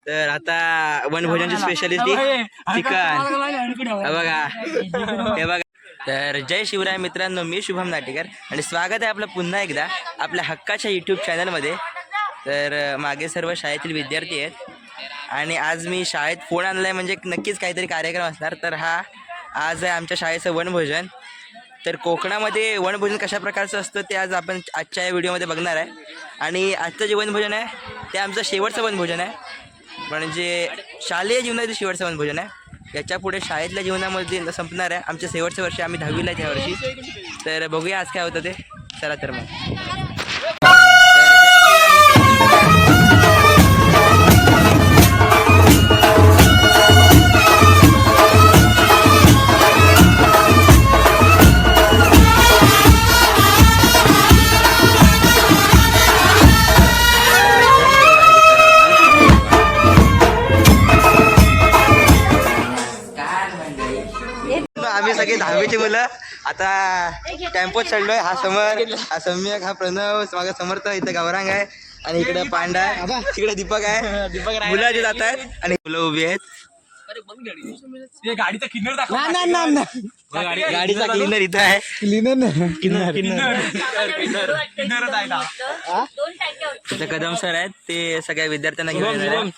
तर आता वनभोजनची speciality chicken बघा हे बघा. तर जय शिवराय मित्रांनो, मी शुभम नाटेकर आणि स्वागत आहे आपलं पुन्हा एकदा आपल्या हक्काच्या यूट्यूब चॅनलमध्ये. तर मागे सर्व शाळेतील विद्यार्थी आहेत आणि आज मी शाळेत फोन आणला आहे म्हणजे नक्कीच काहीतरी कार्यक्रम असणार. तर आज आहे आमच्या शाळेचं वनभोजन. तर कोकणामध्ये वनभोजन कशा प्रकारचं असतं ते आज आपण आजच्या या व्हिडिओमध्ये बघणार आहे. आणि आजचं जे वनभोजन आहे ते आमचं शेवटचं वनभोजन आहे, म्हणजे शालेय जीवनातील शेवटचं वनभोजन आहे. याच्या पुढे शाळेतल्या जीवनामध्ये संपणार आहे आमच्या शेवटचं वर्षी. आम्ही 10वीला आहे त्यावर्षी. तर बघूया आज काय होतं ते. चला तर मग. आम्ही सगळे 10वीची मुलं आता टेम्पोत चढलोय. हा समर, हा सम्यक, हा प्रणव, माझा समर्थ, इथं गौरांग आहे आणि इकडे पांडा, तिकडे दीपक आहे. मुलं जे जात आहेत आणि मुलं उभी आहेत. गाडीचा किन्नर दाखव. गाडीचा क्लीनर इथं आहे. तिथं कदम सर आहेत, ते सगळ्या विद्यार्थ्यांना घेऊन येणार आहेत.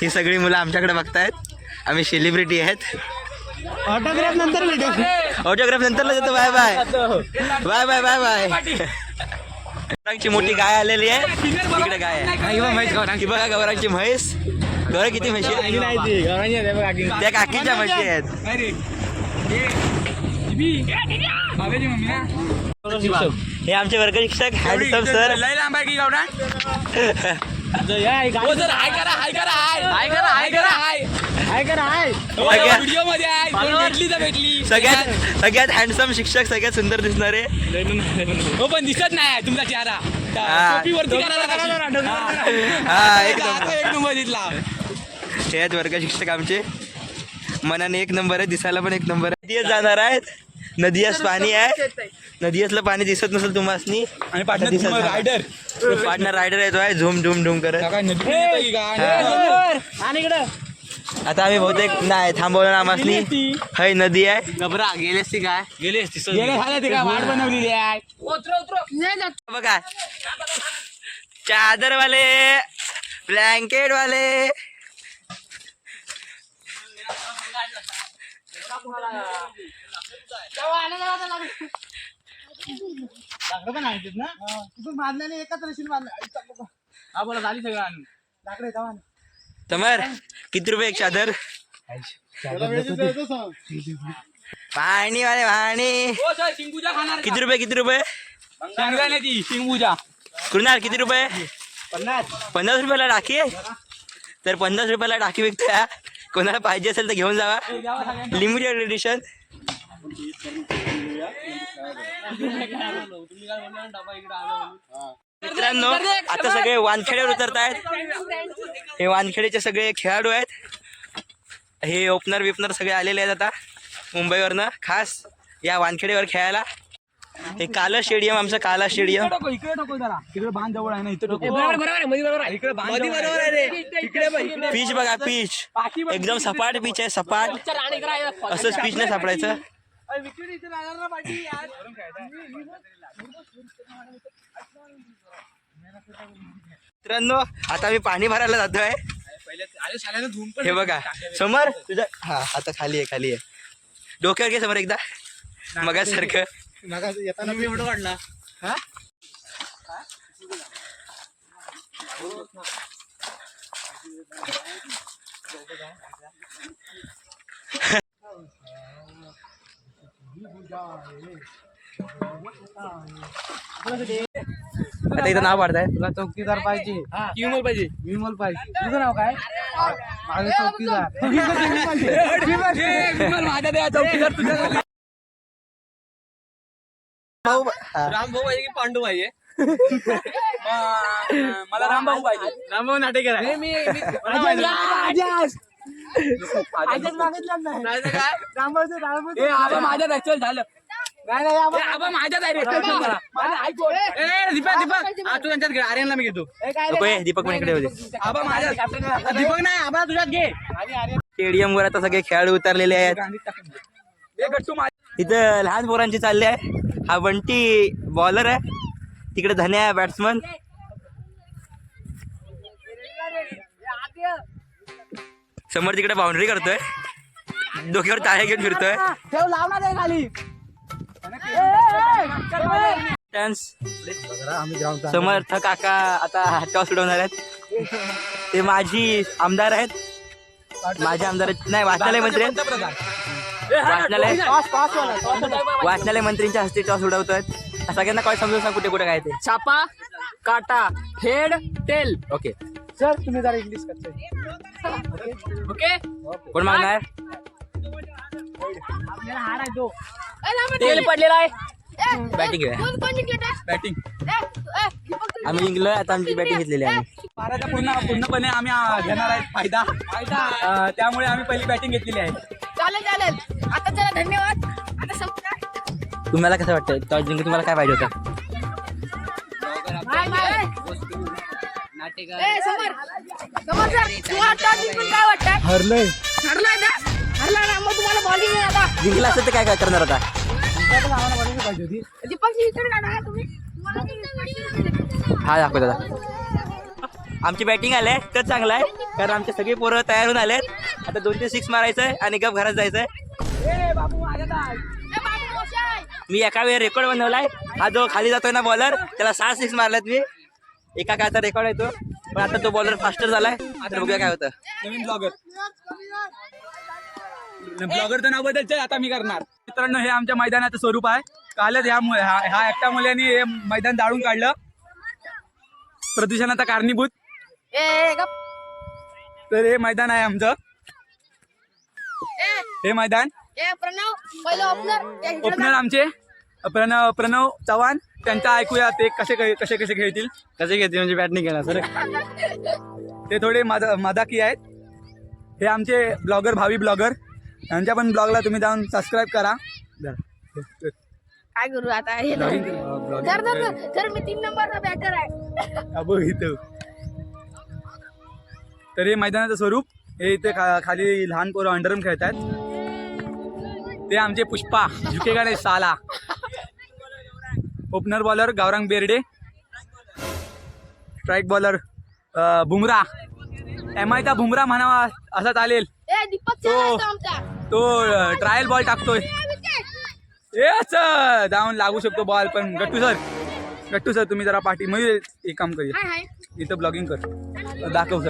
ही सगळी मुलं आमच्याकडे बघतायत. आम्ही सेलिब्रिटी आहेत. ऑटोग्राफ नंतर देतो. Bye bye bye bye bye bye. गौरांची मोठी गाय आलेली आहे. तिकडे गाय आहे. बघा गौरांची म्हैस. गौरा किती म्हशी आहेत? त्या काकीच्या म्हशी आहेत. हे आमचे वर्ग शिक्षक हॅन्डसम सर. लय लांब आहे की गावरान. व्हिडिओ मध्ये आहे. भेटली सगळ्यात हँडसम शिक्षक, सगळ्यात सुंदर दिसणारे. हो पण दिसत नाही तुमचा चेहरा. एक नंबर दिसला. हे आहेत वर्ग शिक्षक आमचे. मनाने एक नंबर आहे, दिसायला पण एक नंबर आहे. नदीच जाणार आहेत. नदीस पाणी आहे. नदीसलं पाणी दिसत नसेल तुम्हाला. आणि पार्टनर रायडर येतो आहे झूम झूम झूम करत. आता आम्ही बहुतेक नाही थांबवलं ना आम्हाला. हय नदी आहे. घबरा गेलेस ती काय गेलेस ती वाट बनवलेली आहे. बघा चादर वाले, ब्लँकेट वाले. लाकडं पण आहेत ना. तिथून बांधल्याने एकच रेशील बांधलं. हा बोला झाली सगळं आणून लाकडे का. तमर किती रुपये एक चादर? पाणी वाले पाणी. किती रुपये? ती शिंगूजा कुणाल किती रुपये? 50 रुपयाला राखी. तर 50 रुपयाला राखी विकतोय. कोणाला पाहिजे असेल तर घेऊन जावा. Limited edition. मित्रांनो आता सगळे वानखेड्यावर उतरत आहेत. हे वानखेडेचे सगळे खेळाडू आहेत. हे ओपनर बिपनर सगळे आलेले आहेत आता मुंबईवरनं खास या वानखेडेवर खेळायला. हे काला स्टेडियम, आमचं काला स्टेडियम. इकडे बांध जवळ आहे ना. इथं पीच बघा, पीच एकदम सपाट पीच आहे. सपाट असंच पीच नाही सापडायचं. मित्रांनो आता मी पाणी भरायला जातोय. हे बघा समोर तुझा. हा आता खाली आहे. डोक्यावर घे समोर एकदा मगासारखं. येताना मी फोटो काढला. आता इथं नाव पाडताय. तुला चौकीदार पाहिजे. विमल पाहिजे. तुझं नाव काय? माझं चौकीदार. माझ्या द्या चौकीदार तुझ्या. राम भाऊ पाहिजे की पांडू पाहिजे? मला रामभाऊ पाहिजे. रामभाऊ नाटेकर आहे. आजच मागितलं नाही काय माझ्यात ऍक्च्युअल झालं नाही माझ्यात आहे रे दीपक तू त्यांच्यात घे आर्यनला मी घेतो नको हे, दीपक पण इकडे होते. आबा माझ्यात दीपक नाही आबा तुझ्यात घे स्टेडियम वर आता सगळे खेळाडू उतरलेले आहेत. हे गट्टू इथं लहान पोरांची चालली आहे. हा बंटी बॉलर आहे, तिकडे धन्या आहे बॅट्समन. समोर तिकडे बाउंड्री करतोय, डोक्यावर टाळ्या घेऊन फिरतोय. ठेव लावणार आहे खाली डान्स समर्थ काका आता टॉस उडवणार आहेत. ते माझी आमदार आहेत, माझे आमदार नाही वाचनालय मंत्री आहेत. वाचनालय मंत्रींच्या हस्ते टॉस उडवतोय. सगळ्यांना काय समजून सांग कुठे कुठे काय ते. छापा काटा हेड टेल. ओके सर तुम्ही जरा इंग्लिश करताय ओके कोण मागणार? आपल्याला हार आहे तो तेल पडलेला आहे. बॅटिंग घेऊया. बॅटिंग आम्ही जिंकलोय, आता आमची बॅटिंग घेतलेली आहे. मारायचा पूर्णपणे आम्ही घेणार आहे फायदा. त्यामुळे आम्ही पहिली बॅटिंग घेतलेली आहे. चालेल आता चला धन्यवाद. आता समजा तुम्हाला कसं वाटतं टॉस जिंकून तुम्हाला काय पाहिजे होतं? समोर सर तुला टॉस जिंकून काय वाटतं? हरलंय हरला ना मग तुम्हाला बॉलिंग आहे आता. जिंकला असतं तर काय काय करणार आता? पाहिजे होती. दीपकची विकेट काढा तुम्ही. हा दाखव दादा. आमची बॅटिंग आले तर चांगलं आहे, कारण आमचे सगळे पोरं तयार होऊन आलेत. आता 2 ते 6 मारायचंय आणि गप घरात जायचंय. बाबू माझ्यात आहे. मी एका वेळी रेकॉर्ड बनवलाय. हा जो खाली जातोय ना बॉलर, त्याला 6 6 मारल्यात मी. एका कायचा रेकॉर्ड आहे तो, पण आता तो बॉलर फास्टर झालाय. आता बघूया काय होतं. नवीन ब्लॉगरचं नाव बदलतंय आता मी करणार. मित्रांनो हे आमच्या मैदानाचं स्वरूप आहे. कालच ह्या एकट्या मुलांनी हे मैदान जाळून काढलं, प्रदूषणाचा कारणीभूत. तर हे मैदान आहे आमचं. हे मैदान प्रणव पहिलं ओपनर आमचे प्रणव चव्हाण. त्यांचा ऐकूया ते कसे खेळतील. कसे घेते म्हणजे बॅट नाही घेणार सर. ते थोडे मजाकी आहेत. हे आमचे ब्लॉगर भावी ब्लॉगर. यांच्या पण ब्लॉगला तुम्ही जाऊन सबस्क्राईब करा. काय करू आता हे तर मी 3 नंबरचा बॅटर आहे. तर हे मैदानाचं स्वरूप. हे इथे खाली लहान पोरं अंडरम खेळतात. ते आमचे पुष्पा झुकेगा नाही साला. Opener bowler Gaurang Berde. Strike bowler Bumrah. MIचा बुमरा म्हणावा असा चालेल. दीपक तो ट्रायल बॉल टाकतोय. जाऊन लागू शकतो बॉल, पण गट्टू सर तुम्ही जरा पाठी मध्ये एक काम करूया. इथं ब्लॉगिंग कर दाखव सर.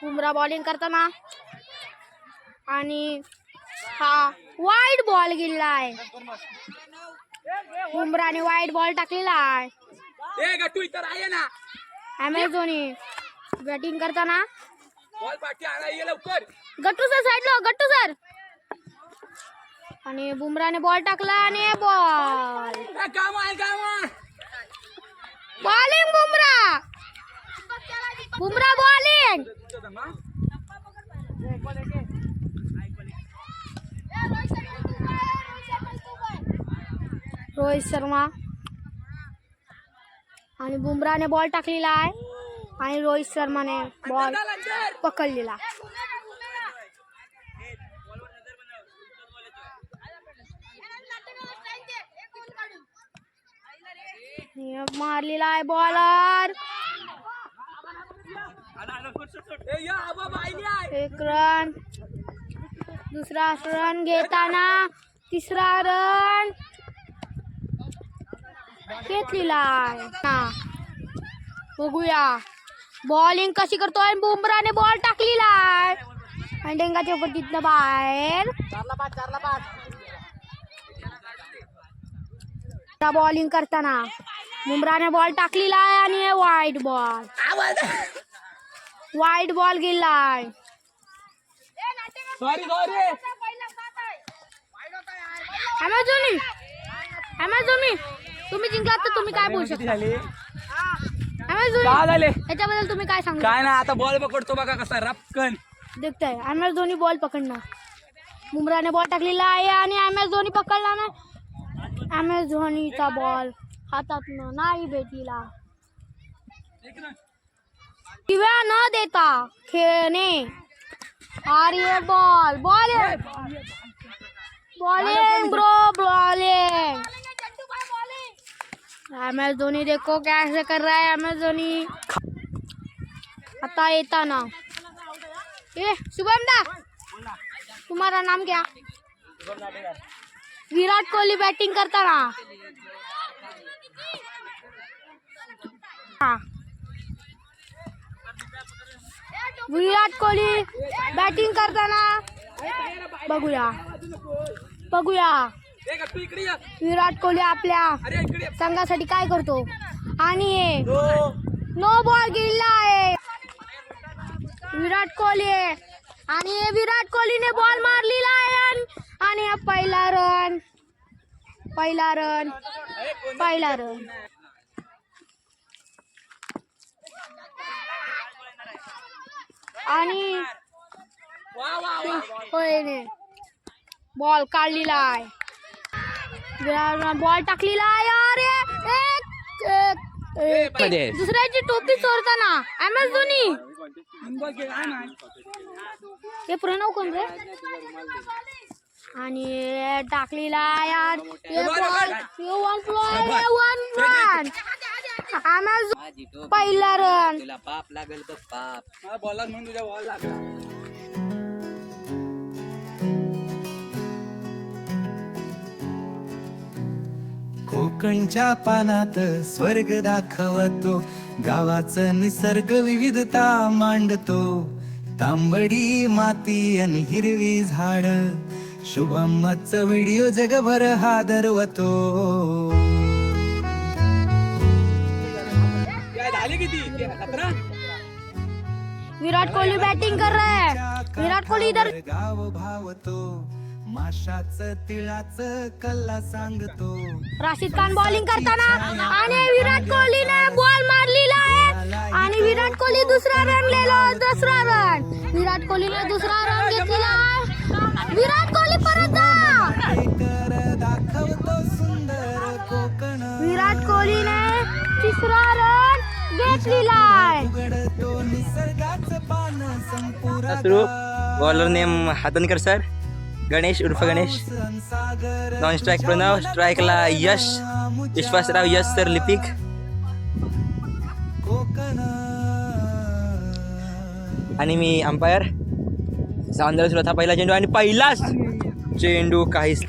बुमरा बॉलिंग करताना आणि हा वाईड बॉल गेलाय. बुमराने वाईड बॉल टाकलेला आहे. गट्टू इथं आहे ना. अमेझोनी बॅटिंग करताना बॉल पाठी आला लवकर. गट्टू सर साईडला गट्टू सर. आणि बुमराने बॉल टाकला आणि ball bowling Bumrah bowling. Rohit Sharma आणि बुमराने बॉल टाकलेला आहे आणि रोहित शर्माने बॉल पकडलेला. मारलेला आहे बॉलर. 1 रन. दुसरा रन घेताना 3रा रन घेतलेला आहे. बघूया बॉलिंग कशी करतोय. बुमराने बॉल टाकलेला आहे आणि डेंगाच्या पट्टीतनं बाहेर. बॉलिंग करताना बुमराने बॉल टाकलेला आहे आणि वाईड बॉल गेलाय. अमेझोनी तुम्ही जिंकलात तर तुम्ही काय बोलू शकता? याच्याबद्दल तुम्ही काय सांगू? काय ना आता बॉल पकडतो बघा कसा रपकन. देखताय एम एस धोनी बॉल पकडणार. बुमराने बॉल टाकलेला आहे आणि एम एस धोनी पकडला ना. एम एस धोनीचा बॉल हातातनं नाही भेटला. शिव्या न देता खेळणे. अरे bowling bro bowling. M S Dhoni देखो कैसे कर रहा है. एम एस धोनी आता येताना. ए शुभम दा तुम्हारा नाम क्या. विराट कोहली बैटिंग करताना. विराट कोहली बॅटिंग करताना बघूया विराट कोहली आपल्या संघासाठी काय करतो. आणि नो बॉल गेला आहे विराट कोहली. आणि विराट कोहलीने बॉल मारलेला आहे आणि पहिला रन. आणि बॉल काढलेला आहे. बॉल टाकलेला आहे. अरे दुसऱ्याची टोपी चोरताना एम एस धोनी. हे प्रणव कोण रे. आणि टाकलेला यार पहिला रन. पाप लागेल तर पाप. बॉलर म्हणून तुझ्या बॉल लागला. कोकणच्या पानात स्वर्ग दाखवतो. गावाचं निसर्ग विविधता मांडतो. तांबडी माती आणि हिरवी झाड. शुभमच व्हिडिओ जगभर हादरवतो. विराट कोहली बैटिंग कर रहा है. विराट कोहली इधर. गाव भावतो. माशाचं तिळाचं कल्ला सांगतो. राशिद खान बॉलिंग करताना आणि विराट कोहलीने बॉल मारलेला आहे. आणि विराट कोहली दुसरा रन विराट कोहलीने दुसरा रन घेतलेला आहे. विराट कोहली परत दाखवतो सुंदर कोकण. विराट कोहलीने तिसरा रन घेतलेला आहे. उघडतो निसर्गाचं पान संपूर्ण. Bowler name Hatankar sir. Ganesh उर्फ गणेश. Non strike Pranav. स्ट्राईकला यश विश्वासराव यश सर लिपिक. आणि मी अंपायर. सावंतराव सुरत. हा पहिला चेंडू आणि पहिलाच चेंडू काहीच.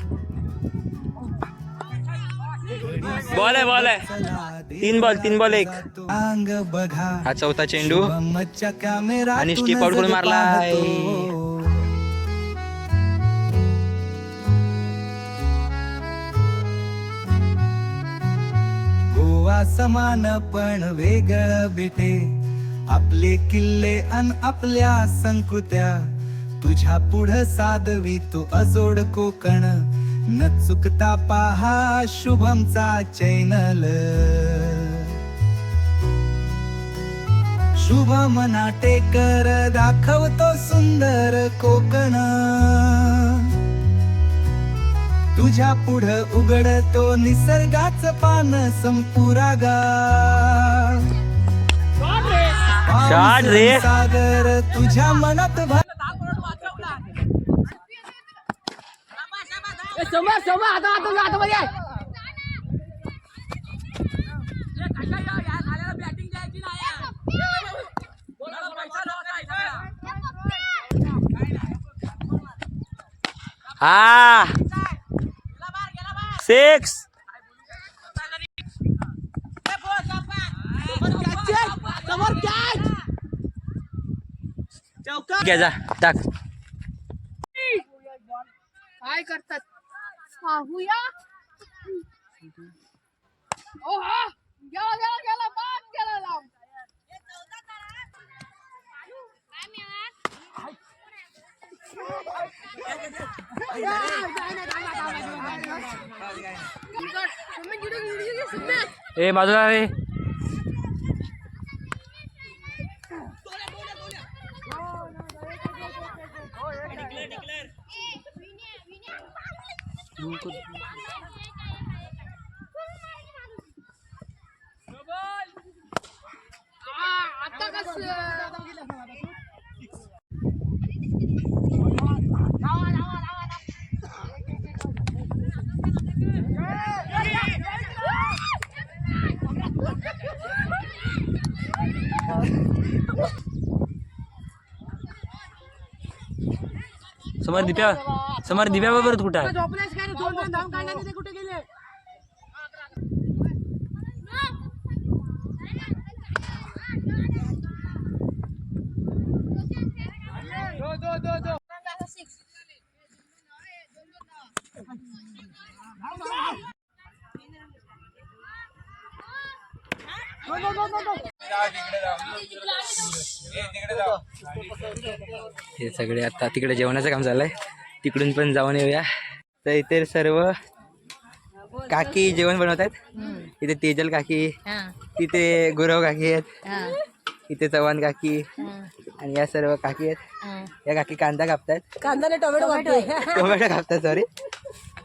बॉल आहे 3 बॉल 1. अंग बघा. हा चौथा चेंडू कॅमेरा आणि स्टीप आउट करून मारला आहे. गोवा समान पण वेगळं बेटे. आपले किल्ले अन आपल्या संस्कृत्या. तुझ्या पुढं साधवी तू अजोड कोकण. न चुकता पहा शुभमचा चॅनल. शुभम नाटेकर दाखवतो सुंदर कोकण. तुझ्या पुढं उघडतो निसर्गाचं पान संपूरा गाव. शॉट रे. सागर तुझ्या मनात हा 6. घ्या जा टाक. काय करतात पाहूया. ओहा गेला बाद गेला लांब. ए बाजूला रे. समोर दिव्या बरोबर कुठं आहे? हे सगळे आता तिकडे जेवणाचं काम चाललंय, तिकडून पण जाऊन येऊया. तर इथे सर्व काकी जेवण बनवत आहेत. इथे तेजल काकी, तिथे गुरव काकी आहेत, इथे चव्हाण काकी आणि या सर्व काकी आहेत. या काकी कांदा कापतायत, टोमॅटो कापतायत. सॉरी.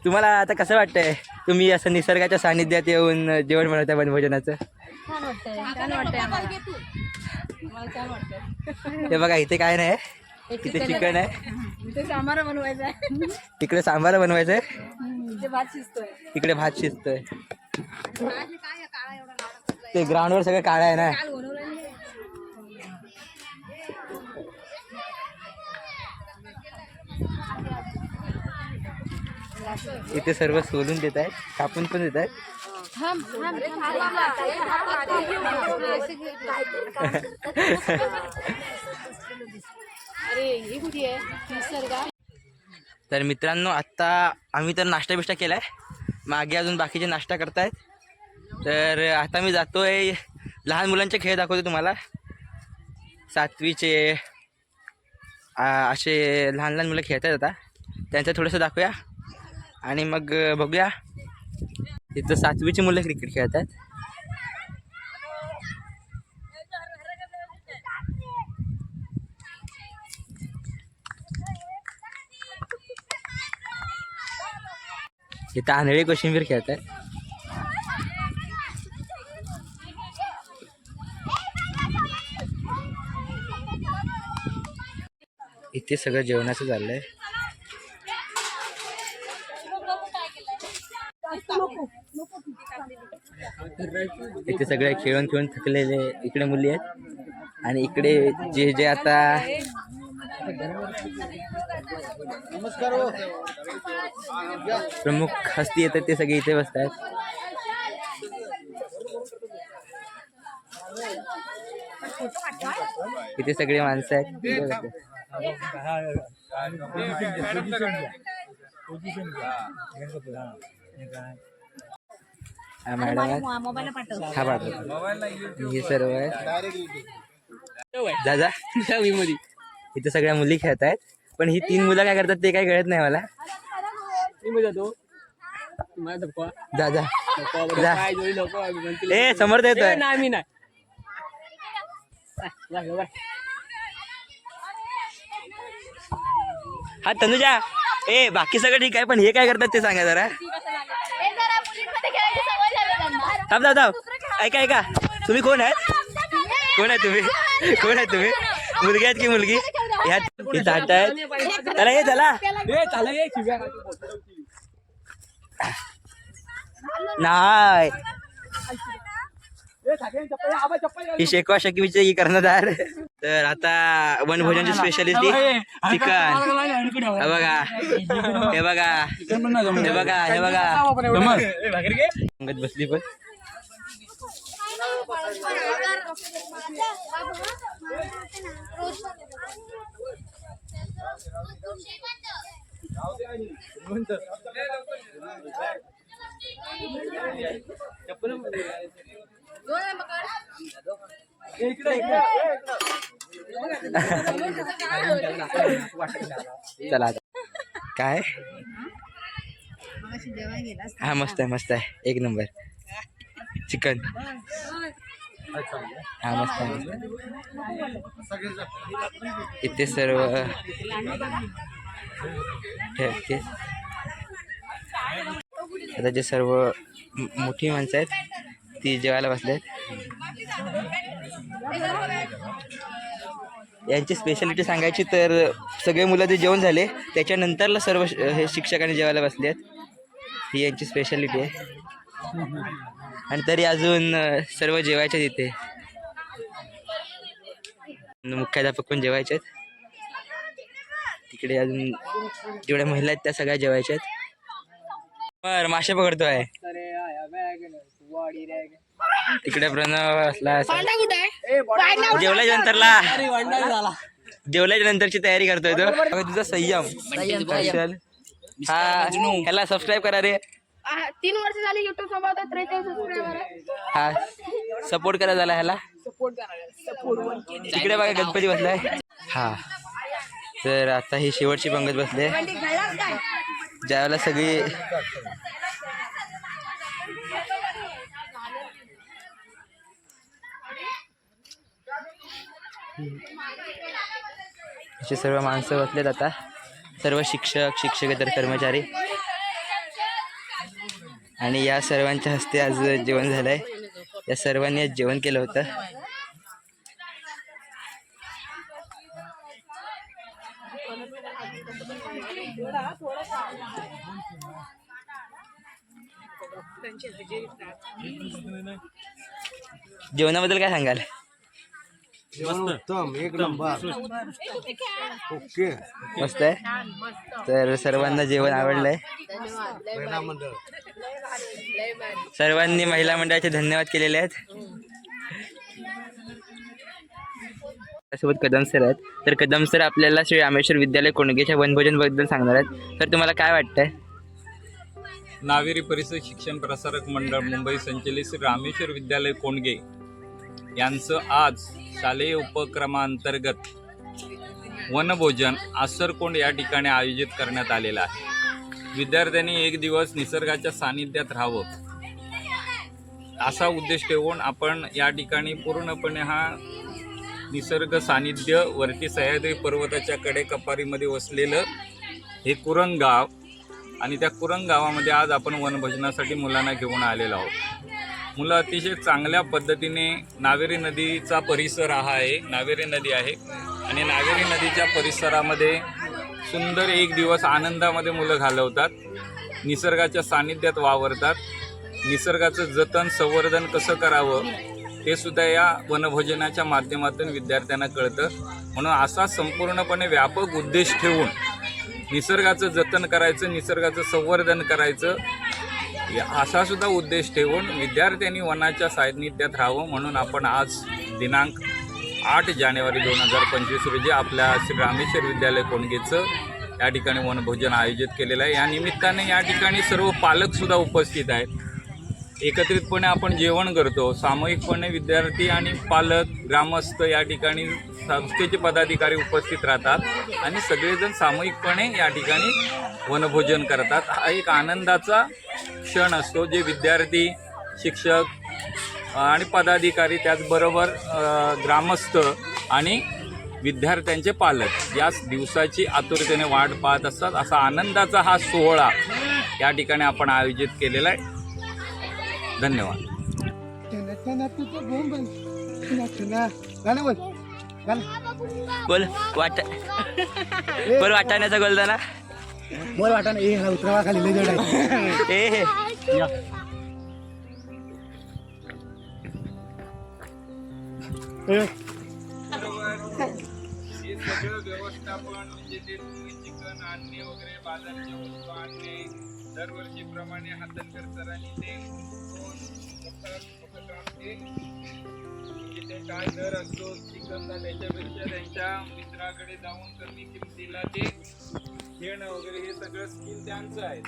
तुम्हाला आता कसं वाटतंय, तुम्ही असं निसर्गाच्या सानिध्यात येऊन जेवण बनवताय वनभोजनाचं? हे बघा इथे काय नाही, इथे चिकन आहे, तिकडे सांबार बनवायचंय, तिकडे भात शिजतोय. ते ग्राउंडवर सगळं काळं आहे ना. इथे सर्व सोलून देत आहेत, कापून पण देत आहेत. तर मित्रांनो, आता आम्ही तर नाश्ता बिष्टा केलाय, मागे अजून बाकीचे नाश्ता करतायत. तर आता मी जातोय, लहान मुलांचे खेळ दाखवतो तुम्हाला. 7वीचे असे लहान लहान मुलं खेळतात, आता त्यांचं थोडंसं दाखवूया आणि मग बघूया. इथं 7वीची मुलं क्रिकेट खेळतात. इथं आंधळी कोशिंबीर खेळतात. इथे सगळं जेवणाचं चाललंय. इथे सगळे खेळून खेळून थकलेले इकडे मुली आहेत आणि इकडे जे जे आता प्रमुख हस्ती येतात ते सगळे इथे बसत आहेत. इथे सगळे माणसं आहेत. हा मॅडम आहे, हा पाठवतो. हे सर्व आहे. दादा इथे सगळ्या मुली खेळत आहेत, पण ही 3 मुलं काय करतात ते काय कळत नाही मला. दादा ए समर्थ येतोय. हा तनुजा, ए बाकी सगळं ठीक आहे, पण हे काय करतात ते सांगा जरा. थांब थांब थांब, ऐका ऐका, तुम्ही कोण आहेत? कोण आहे तुम्ही? कोण आहे तुम्ही? मुलगी आहेत की मुलगी? ह्या ताट आहेत. चला ये चला नाही. ही शेकवा शेकवीची कर्णधार. तर आता वनभोजनची स्पेशालिस्ट चिकन. हे बघा हे बघा हे बघा हे बघा संगत बसली. पण चला काय, हा मस्त आहे मस्त आहे, एक नंबर चिकन. हा मस्त आहे मस्त. इथे सर्व ठेवते. आता जे सर्व मोठी माणसं आहेत ती जेवायला बसलेत. यांची स्पेशालिटी सांगायची तर सगळे मुलं जे जेवण झाले त्याच्यानंतरला सर्व हे शिक्षकांनी जेवायला बसले आहेत. ही यांची स्पेशालिटी आहे. आणि तरी अजून सर्व जेवायचे तिथे. मुख्याध्यापक पण जेवायचे आहेत. तिकडे अजून जेवढ्या महिला आहेत त्या सगळ्या जेवायच्या आहेत. बरं मासे पकडतोय तिकडे प्रणव असला. जेवल्याच्या नंतरला जेवल्याच्या नंतरची तयारी करतोय तो. तुझा संयम स्पेशल. हा ह्याला सबस्क्राईब करा रे. 3 वर्ष झाली युट्यूब सोबत 43 सबस्क्रायबर आहे. हा सपोर्ट करा झाला ह्याला. तिकडे बघा गणपती बसलाय. हा तर आता ही शेवटची पंगत बसले ज्यावेळेला सगळी अशी सर्व माणसं बसलेत. आता सर्व शिक्षक शिक्षकेतर कर्मचारी आणि या सर्वांच्या हस्ते आज जेवण झालंय. या सर्वांनी आज जेवण केलं होतं. जेवणाबद्दल काय सांगाल? एक नंबर ओके मस्त आहे. तर सर्वांना जेवण आवडलंय. सर्वांनी महिला मंडळाचे धन्यवाद केलेले आहेत. त्यासोबत कदम सर आहेत. तर कदम सर आपल्याला श्री रामेश्वर विद्यालय कोंडगेच्या वनभोजन बद्दल सांगणार आहेत. तर तुम्हाला काय वाटतंय? नावेरी परिसर शिक्षण प्रसारक मंडळ मुंबई संचलित श्री रामेश्वर विद्यालय कोंडगे यांचं आज शालेय उपक्रमांतर्गत वनभोजन आसरकोंड या ठिकाणी आयोजित करण्यात आलेलं आहे. विद्यार्थ्यांनी एक दिवस निसर्गाच्या सानिध्यात राहावं असा उद्देश ठेवून आपण या ठिकाणी पूर्णपणे हा निसर्ग सानिध्य वरती सह्याद्री पर्वताच्या कडे कपारीमध्ये वसलेलं हे कुरंग गाव आणि त्या कुरंग गावामध्ये आज आपण वनभोजनासाठी मुलांना घेऊन आलेलो आहोत. मुलं अतिशय चांगल्या पद्धतीने नावेरी नदीचा परिसर हा आहे. नावेरी नदी आहे आणि नावेरी नदीच्या परिसरामध्ये सुंदर एक दिवस आनंदामध्ये मुलं घालवतात. निसर्गाच्या सानिध्यात वावरतात. निसर्गाचं जतन संवर्धन कसं करावं ते सुद्धा या वनभोजनाच्या माध्यमातून विद्यार्थ्यांना कळतं. म्हणून असा संपूर्णपणे व्यापक उद्देश ठेवून निसर्गाचं जतन करायचं, निसर्गाचं संवर्धन करायचं असा सुद्धा उद्देश ठेवून विद्यार्थ्यांनी वनाच्या सानिध्यात राहावं म्हणून आपण आज दिनांक 8 जानेवारी 2025 रोजी आपल्या श्री रामेश्वर विद्यालय कोंडगेचं या ठिकाणी वनभोजन आयोजित केलेलं आहे. या निमित्ताने या ठिकाणी सर्व पालकसुद्धा उपस्थित आहेत. एकत्रितपणे आपण जेवण करतो. सामूहिकपणे विद्यार्थी आणि पालक ग्रामस्थ या ठिकाणी संस्थेचे पदाधिकारी उपस्थित राहतात आणि सगळेजण सामूहिकपणे या ठिकाणी वनभोजन करतात. हा एक आनंदाचा क्षण असतो जे विद्यार्थी शिक्षक आणि पदाधिकारी त्याचबरोबर ग्रामस्थ आणि विद्यार्थ्यांचे पालक या दिवसाची आतुरतेने वाट पाहत असतात. असा आनंदाचा हा सोहळा या ठिकाणी आपण आयोजित केलेला आहे. धन्यवाद. बोल वाटाण्याचा गोलदाना बोल वाटाणा उतरावा खाली लय जड आहे. हे सगळं व्यवस्थापन म्हणजे ते तुम्ही चिकन आणणे वगैरे बाजारच्या वस्तू आणणे दरवर्षीप्रमाणे हातनकर सरांनी ते म्हणजे ते काय दर असतो चिकनला त्याच्यापेक्षा त्यांच्या मित्राकडे जाऊन कमी किमतीला ते घेणं वगैरे हे सगळं स्किल त्यांचं आहे.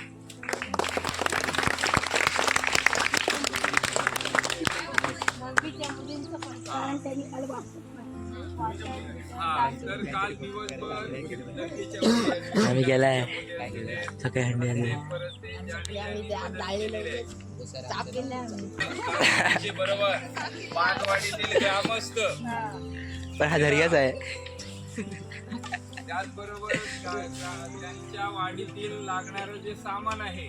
हा तर काल दिवसभर आम्ही गेलाय सकाळी हंडी आणली. बरोबर पानवाडीतील ग्रामस्थ पण हा दर्याच आहे. त्याचबरोबर त्यांच्या वाडीतील लागणारं जे सामान आहे